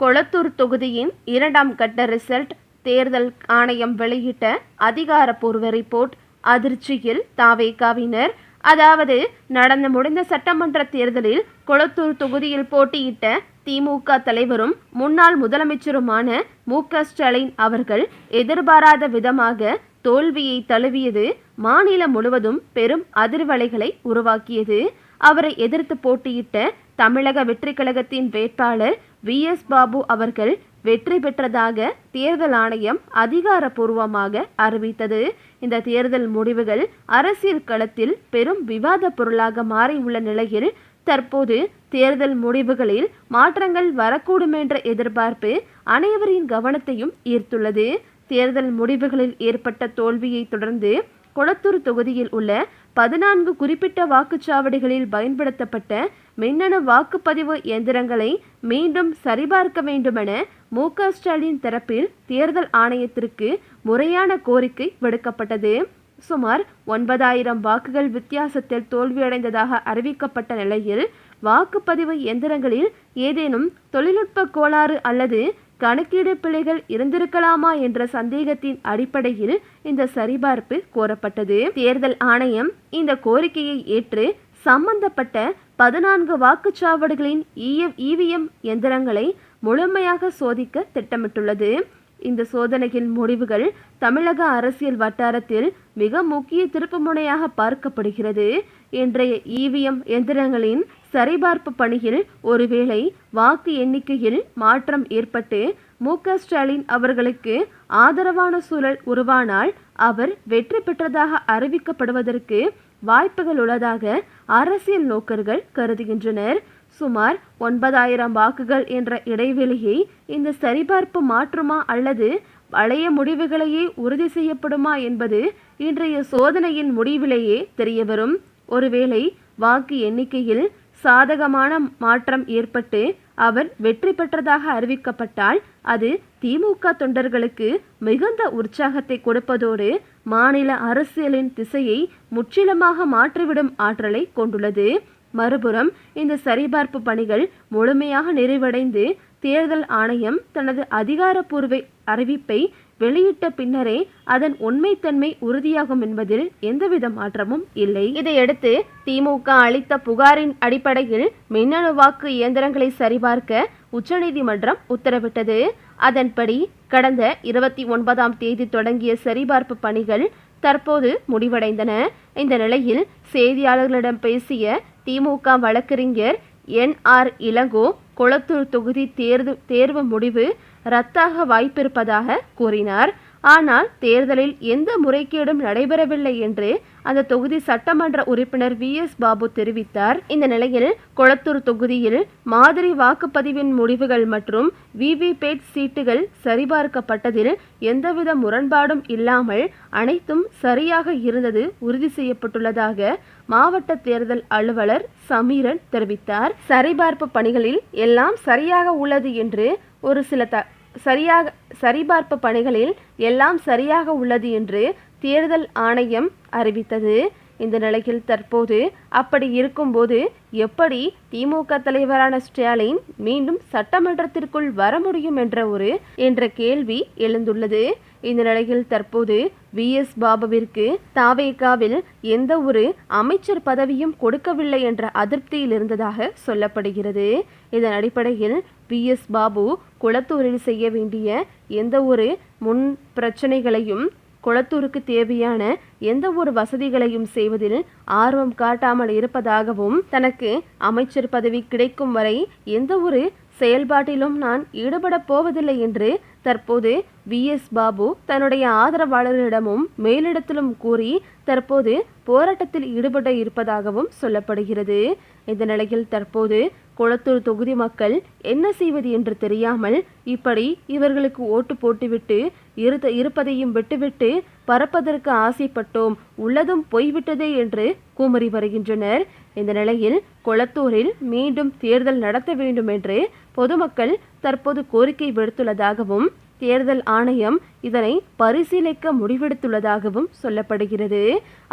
கொளத்தூர் தொகுதியின் 2ஆம் கட்ட ரிசல்ட். தேர்தல் ஆணையம் வெளியிட்ட அதிகாரப்பூர்வ ரிப்போர்ட். அதிர்ச்சியில் தாவேகாவினர். அதாவது நடந்து முடிந்த சட்டமன்ற தேர்தலில் கொளத்தூர் தொகுதியில் போட்டியிட்ட திமுக தலைவரும் முன்னாள் முதலமைச்சருமான மு.க. ஸ்டாலின் அவர்கள் எதிர்பாராத விதமாக தோல்வியை தழுவியது மாநிலம் முழுவதும் பெரும் அதிர்வலைகளை உருவாக்கியது. அவரை எதிர்த்து போட்டியிட்ட தமிழக வெற்றி கழகத்தின் வேட்பாளர் வி.எஸ். பாபு அவர்கள் வெற்றி பெற்றதாக தேர்தல் ஆணையம் அதிகாரப்பூர்வமாக அறிவித்தது. இந்த தேர்தல் முடிவுகள் அரசியல் களத்தில் பெரும் விவாத பொருளாக மாறியுள்ள நிலையில் தற்போது தேர்தல் முடிவுகளில் மாற்றங்கள் வரக்கூடும் என்ற எதிர்பார்ப்பு அனைவரின் கவனத்தையும் ஈர்த்துள்ளது. தேர்தல் முடிவுகளில் ஏற்பட்ட தோல்வியை தொடர்ந்து கொளத்தூர் தொகுதியில் உள்ள 14 குறிப்பிட்ட வாக்குச்சாவடிகளில் பயன்படுத்தப்பட்ட மின்னணு வாக்குப்பதிவு இயந்திரங்களை மீண்டும் சரிபார்க்க வேண்டுமென மு.க. ஸ்டாலின் தரப்பில் தேர்தல் ஆணையத்திற்கு முறையான கோரிக்கை விடுக்கப்பட்டது. சுமார் 9,000 வாக்குகள் வித்தியாசத்தில் தோல்வியடைந்ததாக அறிவிக்கப்பட்ட நிலையில் வாக்குப்பதிவு இயந்திரங்களில் ஏதேனும் தொழில்நுட்ப கோளாறு அல்லது கணக்கீடு பிழைகள் இருந்திருக்கலாமா என்ற சந்தேகத்தின் அடிப்படையில் இந்த சரிபார்ப்பு கோரப்பட்டது. தேர்தல் ஆணையம் இந்த கோரிக்கையை ஏற்று சம்பந்தப்பட்ட 14 வாக்குச்சாவடிகளின் இவிஎம் எந்திரங்களை முழுமையாக சோதிக்க திட்டமிட்டுள்ளது. இந்த சோதனையின் முடிவுகள் தமிழக அரசியல் வட்டாரத்தில் மிக முக்கிய திருப்புமுனையாக பார்க்கப்படுகிறது. இன்றைய இவிஎம் எந்திரங்களின் சரிபார்ப்பு பணியில் ஒருவேளை வாக்கு எண்ணிக்கையில் மாற்றம் ஏற்பட்டு மு.க. ஸ்டாலின் அவர்களுக்கு ஆதரவான சூழல் உருவானால் அவர் வெற்றி பெற்றதாக அறிவிக்கப்படுவதற்கு வாய்ப்புகள் உள்ளதாக அரசியல் நோக்கர்கள் கருதுகின்றனர். சுமார் 9,000 வாக்குகள் என்ற இடைவெளியை இந்த சரிபார்ப்பு மாற்றுமா அல்லது பழைய முடிவுகளையே உறுதி செய்யப்படுமா என்பது இன்றைய சோதனையின் முடிவிலேயே தெரியவரும். ஒருவேளை வாக்கு எண்ணிக்கையில் சாதகமான மாற்றம் ஏற்பட்டு அவர் வெற்றி பெற்றதாக அறிவிக்கப்பட்டால் அது திமுக தொண்டர்களுக்கு மிகுந்த உற்சாகத்தை கொடுப்பதோடு மாநில அரசியலின் திசையை முற்றிலுமாக மாற்றிவிடும் ஆற்றலை கொண்டுள்ளது. மறுபுறம் இந்த சரிபார்ப்பு பணிகள் முழுமையாக நிறைவடைந்து தேர்தல் ஆணையம் தனது அதிகாரப்பூர்வ அறிவிப்பை வெளியிட்ட பின்னரே அதன் உண்மைத்தன்மை உறுதியாகும் என்பதில் எந்தவித மாற்றமும் இல்லை. இதையடுத்து திமுக அளித்த புகாரின் அடிப்படையில் மின்னணு வாக்கு இயந்திரங்களை சரிபார்க்க உச்சநீதிமன்றம் உத்தரவிட்டது. அதன்படி கடந்த 29ஆம் தேதி தொடங்கிய சரிபார்ப்பு பணிகள் தற்போது முடிவடைந்தன. இந்த நிலையில் செய்தியாளர்களிடம் பேசிய திமுக வழக்கறிஞர் என்.ஆர். இளங்கோ கொளத்தூர் தொகுதி தேர்வு முடிவு ரத்தாக வாய்ப்பிருப்பதாக கூறினார். ஆனால் தேர்தலில் எந்த முறைகேடும் நடைபெறவில்லை என்று அந்த தொகுதி சட்டமன்ற உறுப்பினர் வி.எஸ். பாபு தெரிவித்தார். இந்த நிலையில் கொளத்தூர் தொகுதியில் மாதிரி வாக்குப்பதிவின் முடிவுகள் மற்றும் விவிபேட் சீட்டுகள் சரிபார்க்கப்பட்டதில் எந்தவித முரண்பாடும் இல்லாமல் அனைத்தும் சரியாக இருந்தது உறுதி செய்யப்பட்டுள்ளதாக மாவட்ட தேர்தல் அலுவலர் சமீரன் தெரிவித்தார். சரிபார்ப்பு பணிகளில் எல்லாம் சரியாக உள்ளது என்று சரிபார்ப்பு பணிகளில் எல்லாம் சரியாக உள்ளது என்று தேர்தல் ஆணையம் அறிவித்தது. இந்த நிலையில் தற்போது அப்படி இருக்கும்போது எப்படி திமுக தலைவரான ஸ்டாலின் மீண்டும் சட்டமன்றத்திற்குள் வர முடியும் என்ற கேள்வி எழுந்துள்ளது. இந்த நிலையில் தற்போது வி.எஸ். பாபுவிற்கு தாவேகாவில் எந்த ஒரு அமைச்சர் பதவியும் கொடுக்கவில்லை என்ற அதிருப்தியில் இருந்ததாக சொல்லப்படுகிறது. இதன் அடிப்படையில் வி.எஸ். பாபு கொளத்தூரில் செய்ய வேண்டிய எந்த ஒரு முன் பிரச்சனைகளையும் கொளத்தூருக்கு தேவையான எந்த ஒரு வசதிகளையும் செய்வதில் ஆர்வம் காட்டாமல் இருப்பதாகவும் தனக்கு அமைச்சர் பதவி கிடைக்கும் வரை எந்த ஒரு செயல்பாட்டிலும் நான் ஈடுபடப் போவதில்லை என்று தற்போது வி.எஸ். பாபு தன்னுடைய ஆதரவாளர்களிடமும் மேலிடத்திலும் கூறி தற்போது போராட்டத்தில் ஈடுபட இருப்பதாகவும் சொல்லப்படுகிறது. இந்த நிலையில் தற்போது கொளத்தூர் தொகுதி மக்கள் என்ன செய்வது என்று தெரியாமல் இப்படி இவர்களுக்கு ஓட்டு போட்டுவிட்டு இருப்பதையும் விட்டுவிட்டு பறப்பதற்கு ஆசைப்பட்டோம், உள்ளதும் போய்விட்டதே என்று குமரி வருகின்றனர். இந்த நிலையில் கொளத்தூரில் மீண்டும் தேர்தல் நடத்த வேண்டும் என்று பொதுமக்கள் தற்போது கோரிக்கை விடுத்துள்ளதாகவும் தேர்தல் ஆணையம் இதனை பரிசீலிக்க முடிவெடுத்துள்ளதாகவும் சொல்லப்படுகிறது.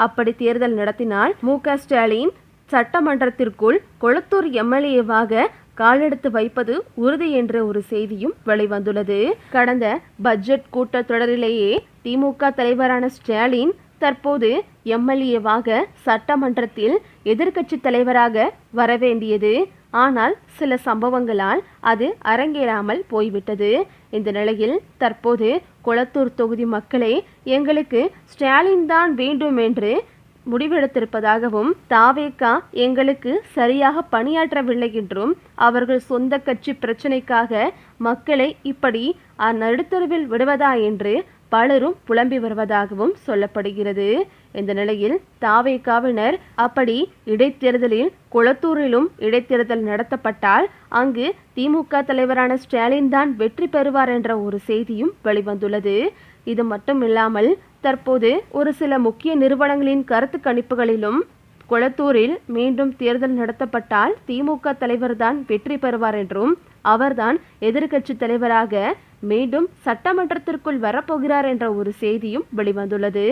அப்படி தேர்தல் நடத்தினால் மு.க. ஸ்டாலின் சட்டமன்றத்திற்குள் கொளத்தூர் எம்எல்ஏவாக காலெடுத்து வைப்பது உறுதி என்ற ஒரு செய்தியும் வெளிவந்துள்ளது. கடந்த பட்ஜெட் கூட்டத்தொடரிலேயே திமுக தலைவரான ஸ்டாலின் தற்போது எம்எல்ஏவாக சட்டமன்றத்தில் எதிர்க்கட்சி தலைவராக வரவேண்டியது. ஆனால் சில சம்பவங்களால் அது அரங்கேறாமல் போய்விட்டது. இந்த நிலையில் தற்போது கொளத்தூர் தொகுதி மக்களே எங்களுக்கு ஸ்டாலின் தான் வேண்டும் என்று முடிவெடுத்திருப்பதாகவும், தாவேகா எங்களுக்கு சரியாக பணியாற்றவில்லை என்றும், அவர்கள் சொந்த கட்சி பிரச்சினைக்காக மக்களை இப்படி நடுத்தருவில் விடுவதா என்று பலரும் புலம்பி வருவதாகவும் சொல்லப்படுகிறது. இந்த நிலையில் தாவேகாவினர் அப்படி இடைத்தேர்தலில் கொளத்தூரிலும் இடைத்தேர்தல் நடத்தப்பட்டால் அங்கு திமுக தலைவரான ஸ்டாலின் தான் வெற்றி பெறுவார் என்ற ஒரு செய்தியும் வெளிவந்துள்ளது. இது மட்டும் இல்லாமல் தற்போது ஒரு சில முக்கிய நிறுவனங்களின் கருத்து கணிப்புகளிலும் கொளத்தூரில் மீண்டும் தேர்தல் நடத்தப்பட்டால் திமுக தலைவர் தான் வெற்றி பெறுவார் என்றும், அவர்தான் எதிர்க்கட்சி தலைவராக மீண்டும் சட்டமன்றத்திற்குள் வரப்போகிறார் என்ற ஒரு செய்தியும் வெளிவந்துள்ளது.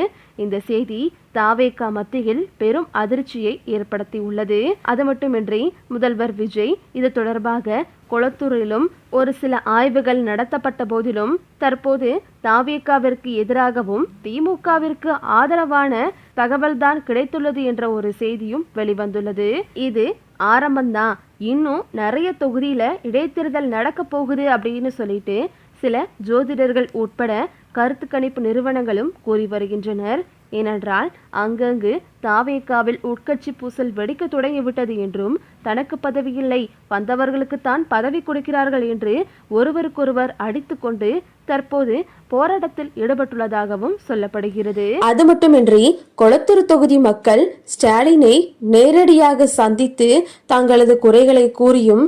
இந்த செய்தி தாவேகா மத்தியில் பெரும் அதிர்ச்சியை ஏற்படுத்தியுள்ளது. அது மட்டுமின்றி முதல்வர் விஜய் இது தொடர்பாக கொளத்தூரிலும் ஒரு சில ஆய்வுகள் நடத்தப்பட்ட போதிலும் தற்போது தாவேகாவிற்கு எதிராகவும் திமுகவிற்கு ஆதரவான தகவல்தான் கிடைத்துள்ளது என்ற ஒரு செய்தியும் வெளிவந்துள்ளது. இது ஆரம்பம்தான், இன்னும் நிறைய தொகுதியில இடைத்தேர்தல் நடக்க போகுது அப்படின்னு சொல்லிட்டு சில ஜோதிடர்கள் உட்பட கருத்து கணிப்பு நிறுவனங்களும் கூறி வருகின்றனர். ஏனென்றால் அங்கங்கு தாவேகாவில் உட்கட்சி பூசல் வெடிக்க தொடங்கிவிட்டது என்றும், தனக்கு பதவி இல்லை, வந்தவர்களுக்குத்தான் பதவி கொடுக்கிறார்கள் என்று ஒருவருக்கொருவர் அடித்து கொண்டு தற்போது போராட்டத்தில் ஈடுபட்டுள்ளதாகவும் சொல்லப்படுகிறது. அது மட்டுமின்றி கொளத்தூர் தொகுதி மக்கள் ஸ்டாலினை நேரடியாக சந்தித்து தங்களது குறைகளை கூறியும்,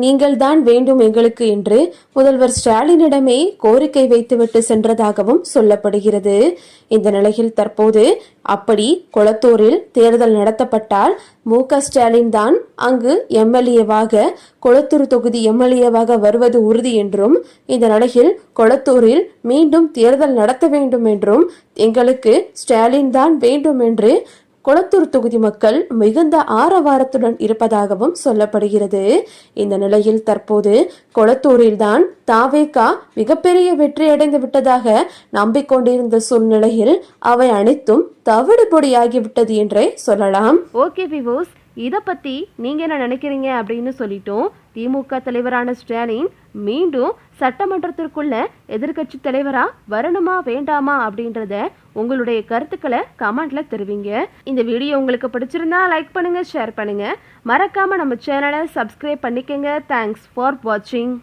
நீங்கள் தான் வேண்டும் எங்களுக்கு என்று முதல்வர் ஸ்டாலினிடமே கோரிக்கை வைத்துவிட்டு சென்றதாகவும் சொல்லப்படுகிறது. இந்த நிலையில் தற்போது அப்படி கொளத்தூரில் தேர்தல் நடத்தப்பட்டால் மு.க. ஸ்டாலின் தான் அங்கு எம்எல்ஏவாக, கொளத்தூர் தொகுதி எம்எல்ஏவாக வருவது உறுதி என்றும், இந்த நிலையில் கொளத்தூரில் மீண்டும் தேர்தல் நடத்த வேண்டும் என்றும், எங்களுக்கு ஸ்டாலின் தான் வேண்டும் என்று கொளத்தூர் தொகுதி மக்கள் மிகுந்த ஆரவாரத்துடன் இருப்பதாகவும் சொல்லப்படுகிறது. இந்த நிலையில் தற்போது கொளத்தூரில்தான் தாவேகா மிகப்பெரிய வெற்றி அடைந்து விட்டதாக நம்பிக்கொண்டிருந்த சூழ்நிலையில் அவை அனைத்தும் தவிடுபொடியாகிவிட்டது என்றே சொல்லலாம். ஓகே விவோஸ், இதை பற்றி நீங்கள் என்ன நினைக்கிறீங்க அப்படின்னு சொல்லிட்டோம். திமுக தலைவரான ஸ்டாலின் மீண்டும் சட்டமன்றத்திற்குள்ள எதிர்க்கட்சி தலைவரா வரணுமா வேண்டாமா அப்படின்றத உங்களுடைய கருத்துக்களை கமெண்ட்ல தெரிவிங்க. இந்த வீடியோ உங்களுக்கு பிடிச்சிருந்தா லைக் பண்ணுங்க, ஷேர் பண்ணுங்க, மறக்காம நம்ம சேனலை சப்ஸ்கிரைப் பண்ணிக்கங்க. தேங்க்ஸ் ஃபார் வாட்சிங்.